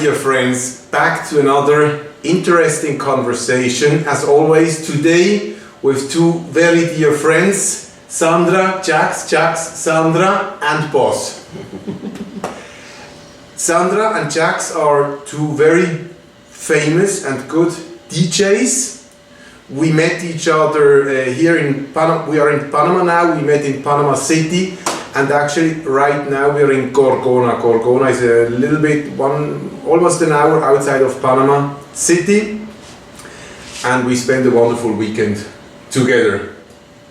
dear friends, back to another interesting conversation, as always, today with two very dear friends, Sandra, Jaxx, Sandra, and Boss. Sandra and Jaxx are two very famous and good DJs. We met each other here in Panama. We are in Panama now. We met in Panama City, and actually right now we are in Gorgona. Gorgona is a little bit, almost an hour outside of Panama City, and we spent a wonderful weekend together.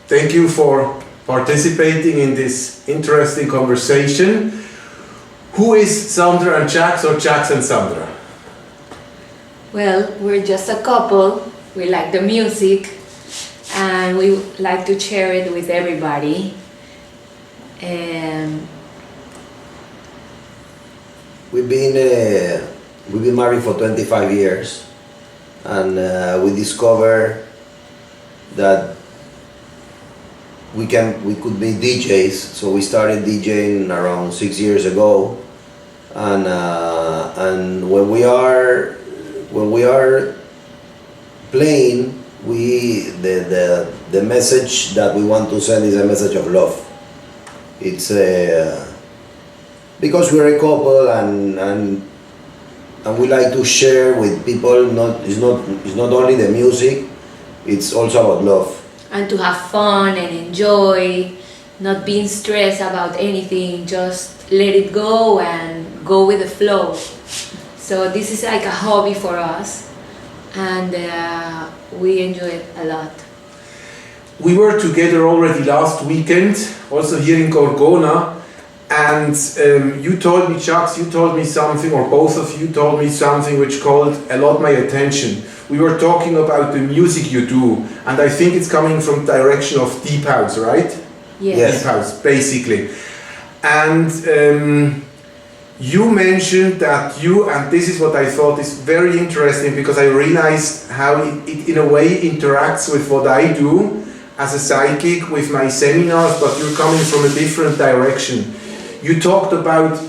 Thank you for participating in this interesting conversation. Who is Sandra and Jaxx, or Jaxx and Sandra? Well, we're just a couple. We like the music and we like to share it with everybody. And we've been married for 25 years, and we discovered that we could be DJs. So we started DJing around 6 years ago, and when we are playing, the message that we want to send is a message of love. It's because we're a couple, and we like to share with people. It's not only the music; it's also about love. And to have fun and enjoy, not being stressed about anything, just let it go and go with the flow. So this is like a hobby for us, and we enjoy it a lot. We were together already last weekend, also here in Gorgona, and you told me, Jaxx, you told me something, or both of you told me something which called a lot my attention. We were talking about the music you do, and I think it's coming from direction of deep house, right? Yes. Deep house, basically. And you mentioned that and this is what I thought is very interesting, because I realized how it in a way interacts with what I do as a psychic with my seminars, but you're coming from a different direction. You talked about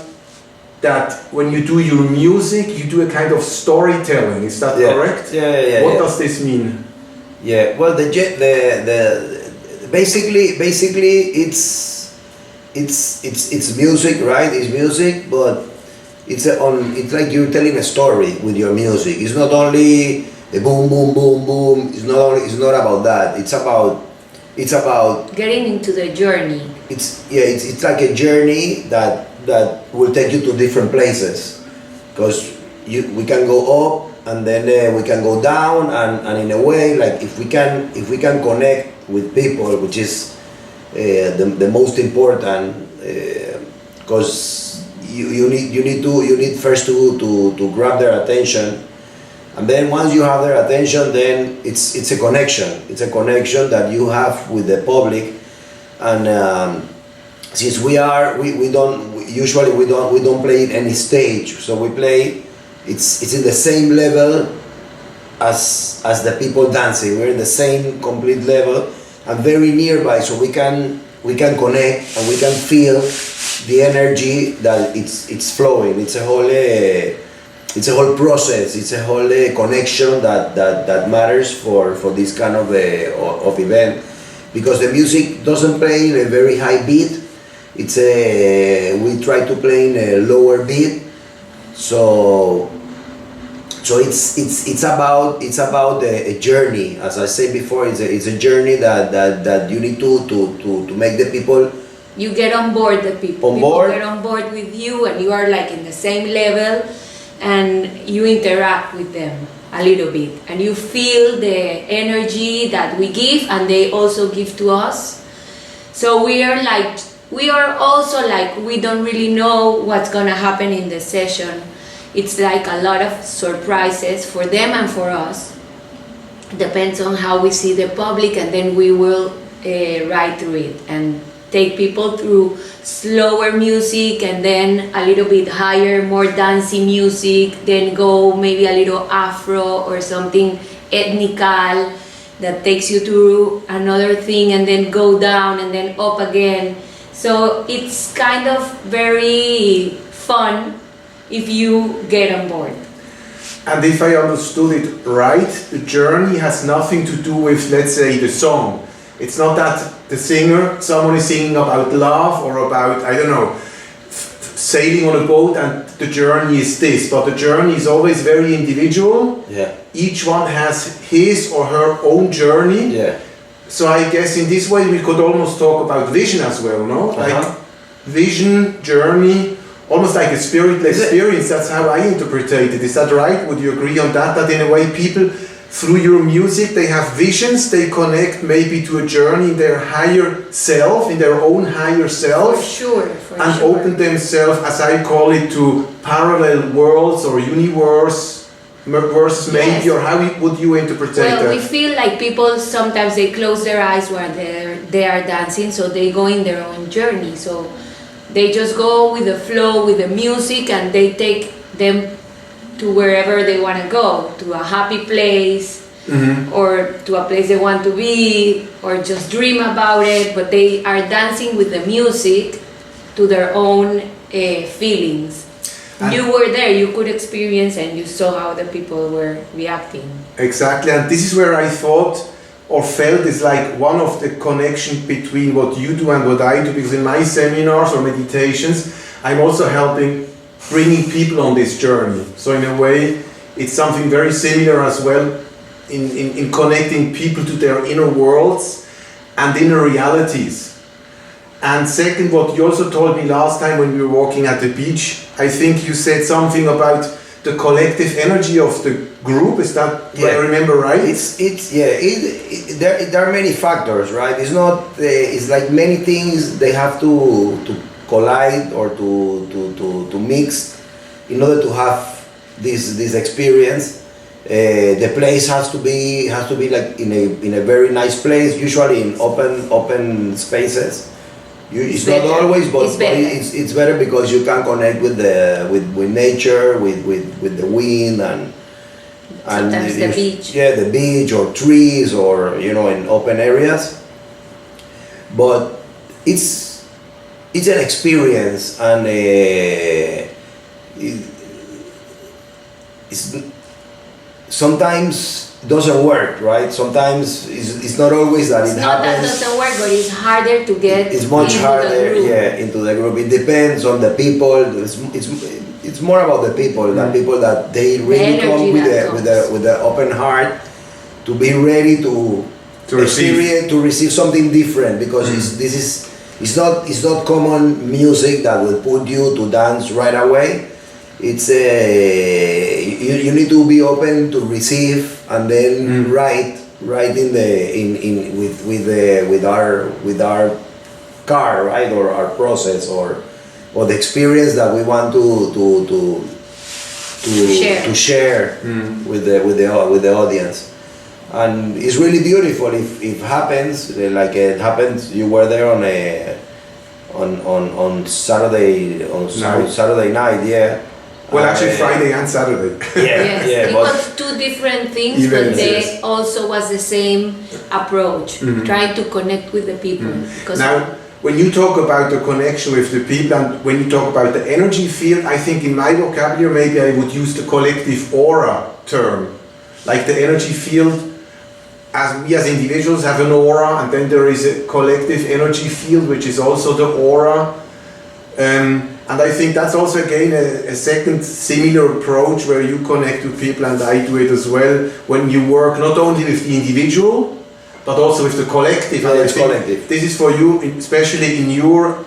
that when you do your music, you do a kind of storytelling. Is that correct? Yeah. What does this mean? Yeah. Well, basically it's music, right? It's music, but it's like you're telling a story with your music. It's not only a boom, boom, boom, boom. It's not about that. It's about getting into the journey. It's like a journey that will take you to different places, because we can go up and then we can go down, and in a way, like if we can connect with people, which is the most important, because you need first to grab their attention, and then once you have their attention, then it's a connection. It's a connection that you have with the public, and since we don't play in any stage, so we play. It's in the same level as the people dancing. We're in the same complete level and very nearby, so we can connect and we can feel the energy that it's flowing. It's a whole process. It's a whole connection that matters for this kind of event, because the music doesn't play in a very high beat. We try to play in a lower beat. So it's about a journey. As I said before, it's a journey that you need to make the people. You get on board the people. People get on board with you, and you are like in the same level, and you interact with them a little bit, and you feel the energy that we give, and they also give to us. So we are also like, we don't really know what's gonna happen in the session. It's like a lot of surprises for them and for us. Depends on how we see the public, and then we will ride through it and take people through slower music, and then a little bit higher, more dancey music, then go maybe a little Afro or something ethnical that takes you through another thing, and then go down and then up again. So it's kind of very fun if you get on board. And if I understood it right, the journey has nothing to do with, let's say, the song. It's not that the singer, someone is singing about love or about, I don't know, sailing on a boat and the journey is this, but the journey is always very individual. Yeah. Each one has his or her own journey. Yeah. So I guess in this way we could almost talk about vision as well, no? Like vision, journey, almost like a spiritual experience. That's how I interpret it. Is that right? Would you agree on that? That in a way people, through your music, they have visions, they connect maybe to a journey in their higher self, in their own higher self. For sure. And open themselves, as I call it, to parallel worlds or universe versus maybe, or how would you interpret that? Well, we feel like people sometimes they close their eyes while they are dancing, so they go in their own journey. So they just go with the flow, with the music, and they take them to wherever they want to go, to a happy place, or to a place they want to be, or just dream about it, but they are dancing with the music to their own feelings. You were there, you could experience, and you saw how the people were reacting. Exactly, and this is where I thought or felt is like one of the connection between what you do and what I do, because in my seminars or meditations, I'm also helping bringing people on this journey. So in a way, it's something very similar as well in connecting people to their inner worlds and inner realities. And second, what you also told me last time when we were walking at the beach, I think you said something about the collective energy of the group. Is that what I remember right? There are many factors, right? It's not. It's like many things they have to collide or to mix in order to have this experience. The place has to be like in a very nice place, usually in open spaces. It's not always, but it's better because you can connect with nature, with the wind and sometimes the beach. Yeah, the beach or trees or in open areas. But it's an experience, and it's sometimes doesn't work, right? Sometimes it's not always that it happens. It's not that doesn't work, but it's harder to get. It's much harder, into the group. It depends on the people. It's more about the people, than people that they really come with the open heart to be ready to receive something different, because it's not common music that will put you to dance right away. It's you need to be open to receive, and then right with our car, right, or our process or the experience that we want to share with the audience. And it's really beautiful if it happens like it happens. You were there on Saturday night, yeah. Well, actually, Friday and Saturday. It was two different things, but they also was the same approach, trying to connect with the people. Now, when you talk about the connection with the people, and when you talk about the energy field, I think in my vocabulary maybe I would use the collective aura term, like the energy field. As we as individuals have an aura, and then there is a collective energy field, which is also the aura. And I think that's also again a second similar approach where you connect with people, and I do it as well, when you work not only with the individual but also with the collective. And collective. This is for you, especially in your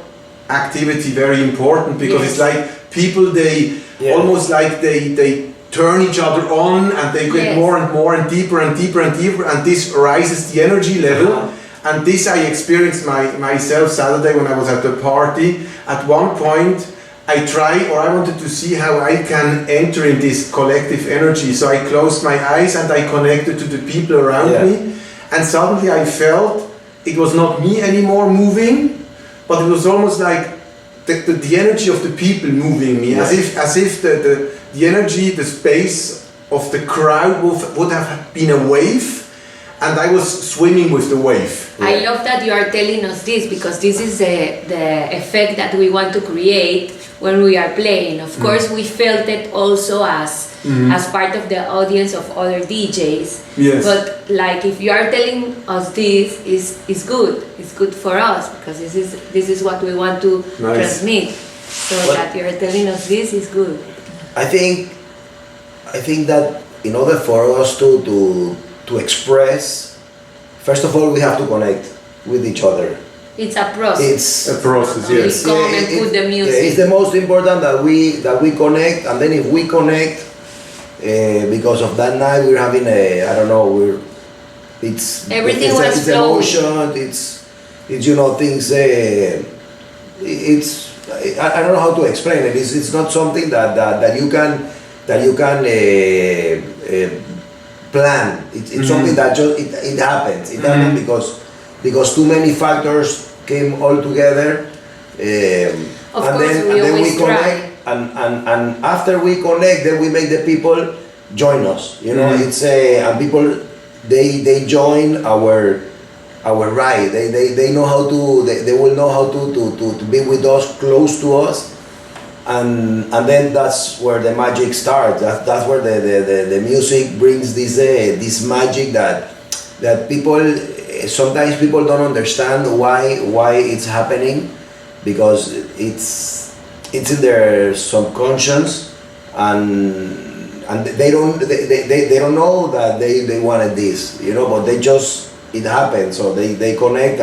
activity, very important, because it's like people, they almost like they turn each other on, and they get more and more and deeper and deeper and deeper, and this rises the energy level. And this I experienced myself Saturday when I was at the party. At one point I wanted to see how I can enter in this collective energy. So I closed my eyes and I connected to the people around me. And suddenly I felt it was not me anymore moving, but it was almost like the energy of the people moving me, as if the energy, the space of the crowd would have been a wave, and I was swimming with the wave. I love that you are telling us this, because this is the effect that we want to create when we are playing. Of course, we felt it also as part of the audience of other DJs. Yes. But like, if you are telling us this, is good. It's good for us, because this is what we want to transmit. So that you are telling us this is good. I think that in order for us to express, first of all, we have to connect with each other. It's a process. It's a process, yes. We come and put the music. It's the most important that we connect, and then if we connect, because of that night we're having everything was it's flowing. emotion, it's things. I don't know how to explain it. It's not something that you can plan. It's something that just it happens. It happens because too many factors came all together. Of course, we always connect, and after we connect, then we make the people join us. It's and people they join our ride. They know how to. They will know how to be with us, close to us. And then that's where the magic starts. That's where the music brings this magic that people sometimes people don't understand why it's happening, because it's in their subconscious, and they don't know that they wanted this, but it happened. So they connect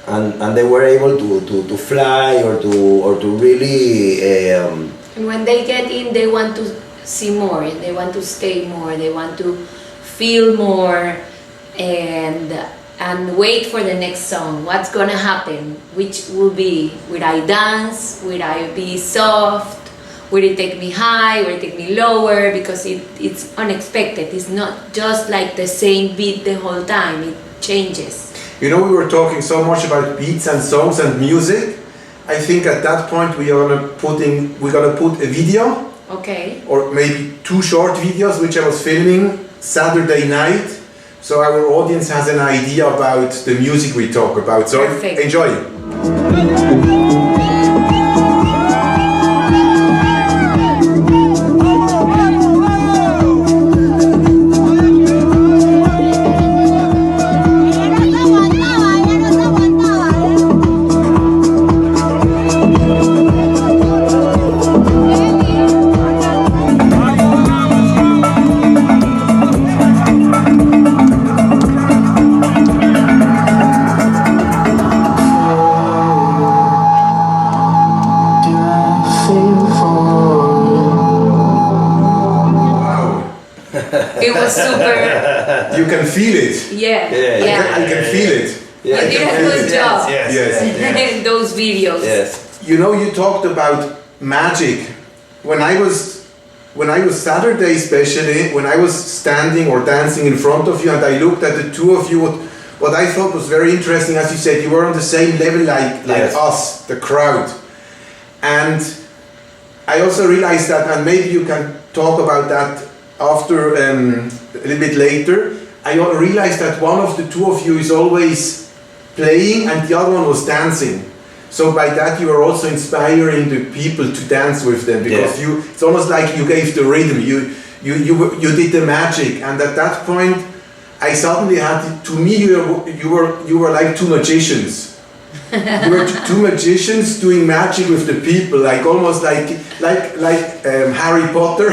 and they were able to fly or to really. And when they get in, they want to see more. They want to stay more. They want to feel more, and wait for the next song. What's gonna happen? Which will be? Will I dance? Will I be soft? Will it take me high? Will it take me lower? Because it's unexpected. It's not just like the same beat the whole time. It changes. We were talking so much about beats and songs and music. I think at that point we're gonna put a video. Okay. Or maybe 2 short videos which I was filming Saturday night, so our audience has an idea about the music we talk about. So Perfect. Enjoy. It was super. You can feel it. Yeah. I can feel it. You did a good job. Yes. In those videos. Yes. You talked about magic. When I was Saturday, especially when I was standing or dancing in front of you, and I looked at the two of you, what I thought was very interesting, as you said, you were on the same level like us, the crowd. And I also realized that, and maybe you can talk about that after a little bit later, I realized that one of the two of you is always playing and the other one was dancing. So by that you are also inspiring the people to dance with them, because it's almost like you gave the rhythm, you did the magic, and at that point I suddenly had, to me you were like two magicians. You were two magicians doing magic with the people, like almost like Harry Potter.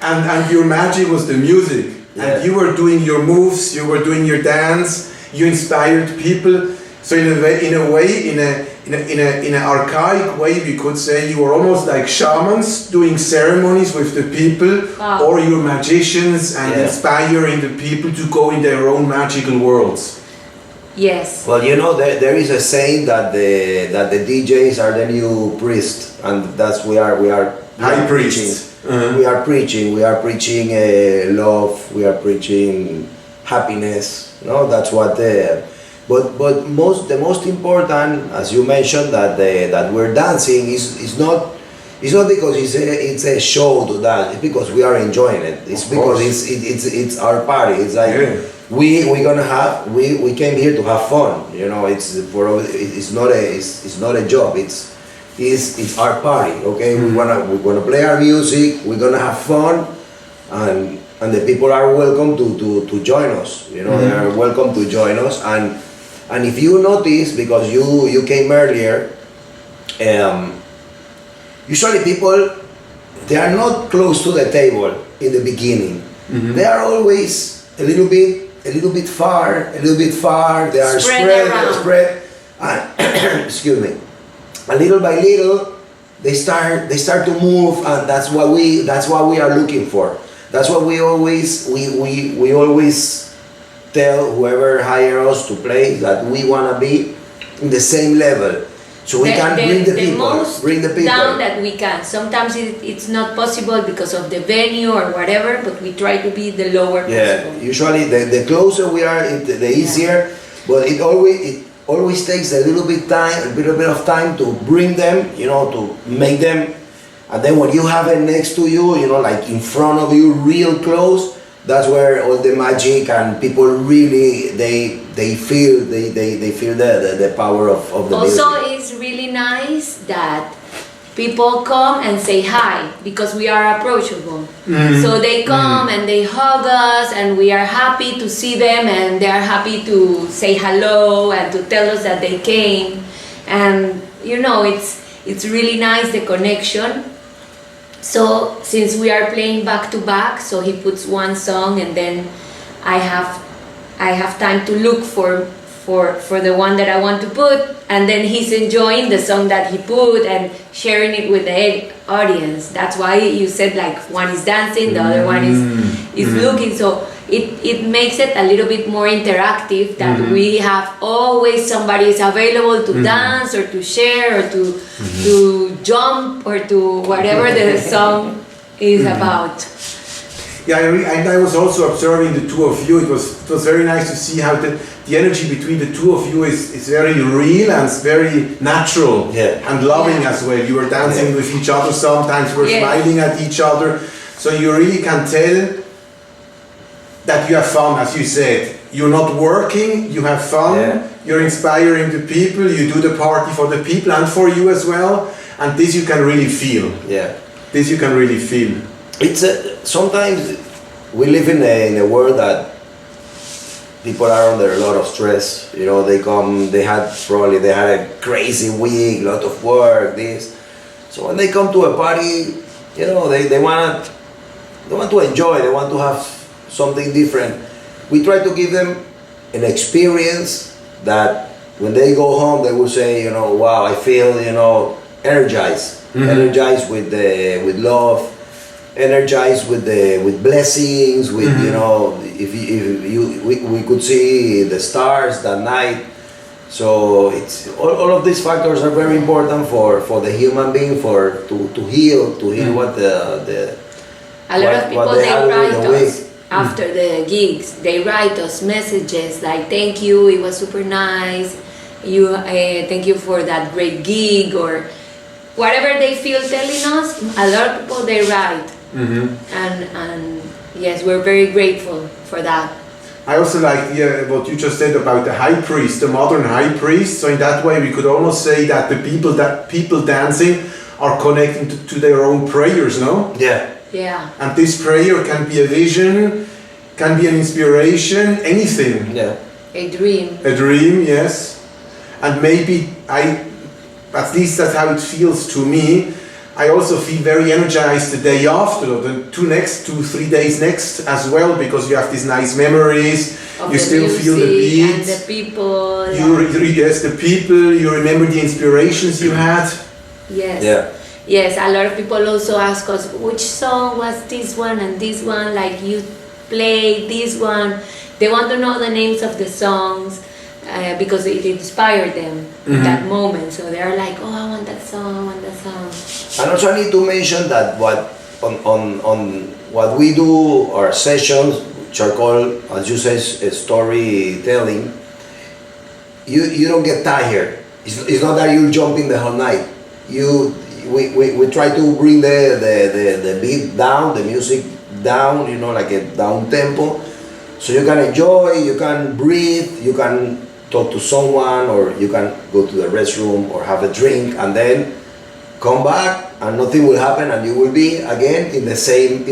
And your magic was the music, and you were doing your moves, you were doing your dance, you inspired people. So in an archaic way, we could say you were almost like shamans doing ceremonies with the people, or you're magicians and inspiring the people to go in their own magical worlds. Yes. Well, there is a saying that the DJs are the new priests, and that's we are high priests. We are preaching love. We are preaching happiness. That's what. But the most important, as you mentioned, that we're dancing is not It's not because it's a show to that. It's because we are enjoying it. It's because it's our party. It's like we came here to have fun. You know, it's not a job. It's our party. Okay, we're gonna play our music. We're gonna have fun, and the people are welcome to join us. You know, they are welcome to join us. And if you notice, because you came earlier. Usually people, they are not close to the table in the beginning. They are always a little bit far. They are spread. And excuse me. And little by little, they start to move, and that's what we are looking for. That's what we always tell whoever hire us to play, that we wanna be in the same level. So we can bring the people down that we can. Sometimes it's not possible because of the venue or whatever, but we try to be the lower possible. Usually the closer we are, the easier. But it always takes a little bit of time to bring them, you know, to make them. And then when you have it next to you, you know, like in front of you, real close, that's where all the magic and people really they feel the power of the music. Also, it's really nice that people come and say hi because we are approachable. So they come and they hug us, and we are happy to see them, and they are happy to say hello and to tell us that they came. And you know, it's really nice, the connection. So since we are playing back to back, so he puts one song and then I have time to look for the one that I want to put, and then he's enjoying the song that he put and sharing it with the audience. That's why you said like one is dancing, the other one is looking. So it makes it a little bit more interactive, that we have always somebody is available to dance or to share or to jump or to whatever the song is about. Yeah, and I was also observing the two of you. It was very nice to see how the energy between the two of you is very real and very natural and loving as well. You were dancing with each other sometimes, you were smiling at each other. So you really can tell that you have fun, as you said. You're not working, you have fun, you're inspiring the people, you do the party for the people and for you as well. And this you can really feel. This you can really feel. It's sometimes we live in a world that people are under a lot of stress. You know, they had a crazy week, a lot of work, this. So when they come to a party, you know, they want to enjoy, they want to have something different. We try to give them an experience that when they go home, they will say, you know, wow, I feel, you know, energized, energized with love, energized with blessings, with you know, we could see the stars that night. So it's all of these factors are very important for the human being to heal what the a lot of people they write us after the gigs. They write us messages like, thank you, it was super nice, thank you for that great gig, or whatever they feel telling us. A lot of people they write. And yes, we're very grateful for that. I also like what you just said about the high priest, the modern high priest. So in that way, we could almost say that the people dancing are connecting to their own prayers, no? Yeah. And this prayer can be a vision, can be an inspiration, anything. A dream. A dream, yes. And maybe at least that's how it feels to me. I also feel very energized the day after, or the 2-3 days next as well, because you have these nice memories, you still feel the beat. And the people. Yes, the people, you remember the inspirations you had. Yes, a lot of people also ask us, which song was this one and this one, like you played this one. They want to know the names of the songs. Because it inspired them in that moment, so they're like, oh, I want that song. And also I need to mention that on what we do, our sessions, which are called, as you say, storytelling, you don't get tired. It's not that you jump in the whole night. we try to bring the beat down, the music down, you know, like a down tempo, so you can enjoy, you can breathe, you can talk to someone, or you can go to the restroom or have a drink, and then come back, and nothing will happen, and you will be again in the same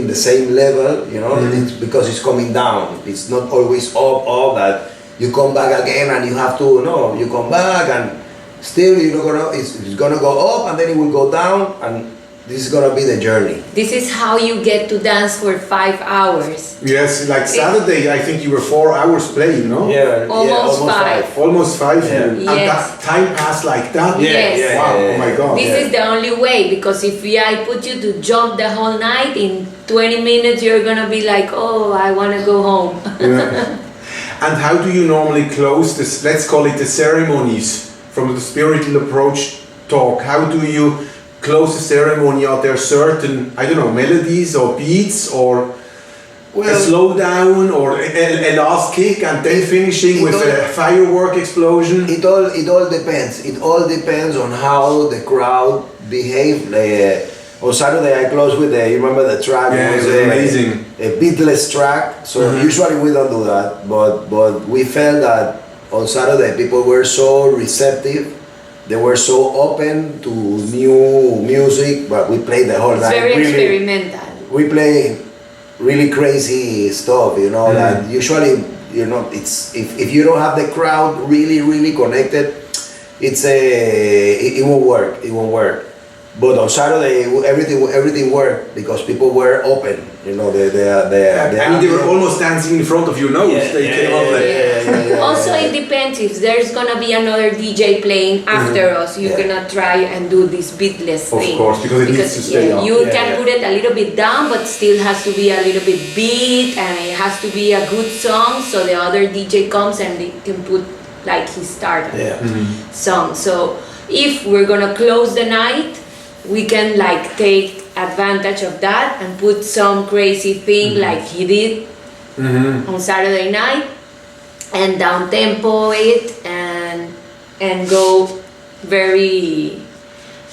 level, you know. It's because it's coming down. It's not always up that you come back again and you have to, no, you come back and still it's gonna go up, and then it will go down, and this is gonna be the journey. This is how you get to dance for 5 hours. Yes, like Saturday, I think you were 4 hours playing, no? Yeah, Almost 5. Almost 5, Yeah. and that time passed like that. Yes. Wow, oh my God. This is the only way, because if I put you to jump the whole night, in 20 minutes you're gonna be like, oh, I wanna go home. Yeah. And how do you normally close this, let's call it the ceremonies, from the spiritual approach talk? How do you close the ceremony? Are there certain, I don't know, melodies or beats, or a slow down, or a last kick and then finishing with a firework explosion? It all depends. It all depends on how the crowd behave. On Saturday I closed with you remember the track? Yeah, it was amazing. A beatless track. So usually we don't do that, but we felt that on Saturday people were so receptive. They were so open to new music, but we played the whole night. Very experimental. We play really crazy stuff, you know. That usually, you know, it's if you don't have the crowd really connected, it won't work. It won't work. But on Saturday, everything worked because people were open. You know, they were almost dancing in front of your nose. They came up there. Also, it depends if there's gonna be another DJ playing after us. You cannot try and do this beatless thing. Of course, because it needs to stay up. You can put it a little bit down, but still has to be a little bit beat, and it has to be a good song. So the other DJ comes and they can put like his start song. So if we're gonna close the night, we can like take advantage of that and put some crazy thing like he did on Saturday night, and down tempo it and go very.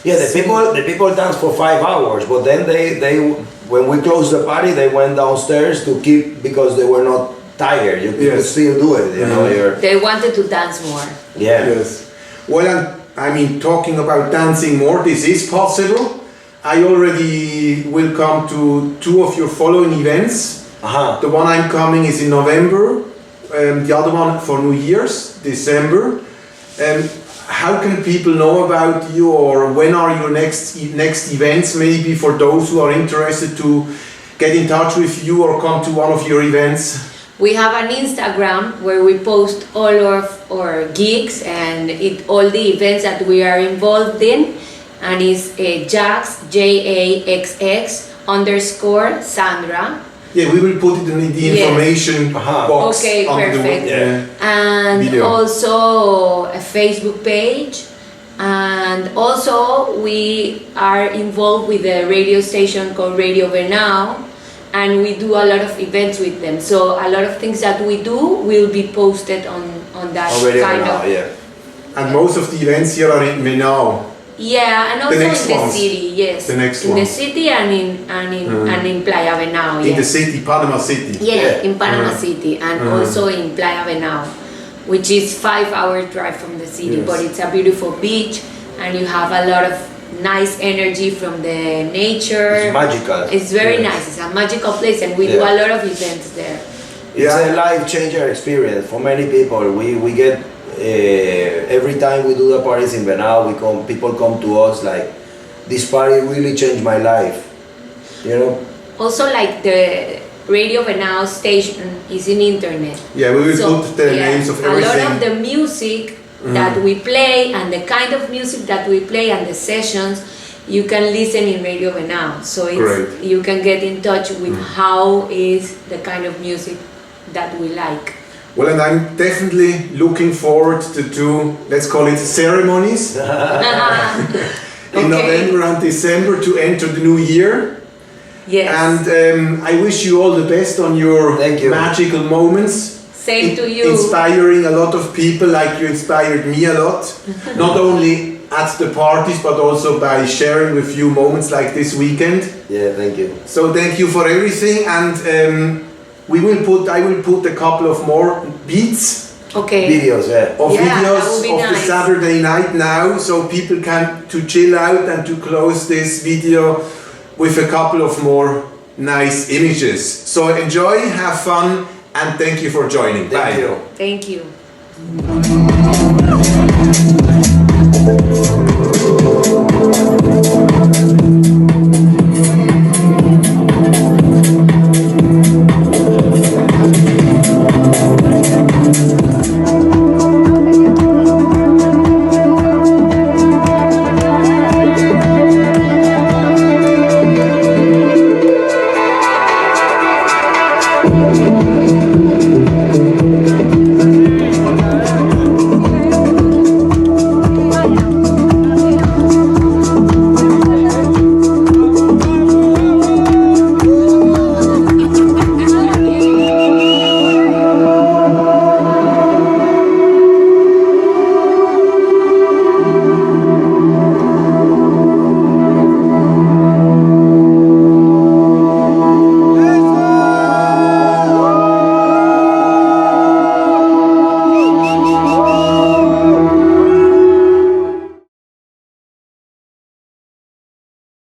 Yeah, the people dance for 5 hours, but then they when we closed the party, they went downstairs to keep, because they were not tired. You could still do it, you know. They wanted to dance more. Yeah. Yes. Well, I mean, talking about dancing more, this is possible. I already will come to 2 of your following events. The one I'm coming is in November, the other one for New Year's, December. How can people know about you, or when are your next events, maybe for those who are interested to get in touch with you or come to one of your events? We have an Instagram where we post all of our gigs and all the events that we are involved in, and it's Jaxx, Jaxx_Sandra. Yeah, we will put it in the information box. Okay, perfect. And video. Also a Facebook page, and also we are involved with a radio station called Radio Venao, and we do a lot of events with them. So a lot of things that we do will be posted on that kind of. And most of the events here are in Venao. Yeah, and also in the city, yes. The next in ones. the city and in Playa Venao. In the city, Panama City. Yeah, in Panama City, and also in Playa Venao, which is 5-hour drive from the city, but it's a beautiful beach, and you have a lot of nice energy from the nature. It's magical. It's very nice. It's a magical place, and we do a lot of events there. It's a life changer experience for many people. We get every time we do the parties in Venao, people come to us like, this party really changed my life. You know. Also, like the Radio Venao station is in internet. Yeah, we will put the names of everything. A lot of the music that we play, and the kind of music that we play, and the sessions, you can listen in Radio Venao. So you can get in touch with how is the kind of music that we like. Well, and I'm definitely looking forward to 2, let's call it ceremonies, in November and December to enter the new year. Yes. And I wish you all the best on your magical moments. Same to you. Inspiring a lot of people, like you inspired me a lot. Not only at the parties, but also by sharing with you moments like this weekend. Yeah, thank you. So thank you for everything, and I will put a couple of more beats. Okay. Videos, yeah. Of Yeah, videos that would be of the nice. Saturday night now, so people can to chill out and to close this video with a couple of more nice images. So enjoy, have fun, and thank you for joining. Thank Bye. you. Thank you.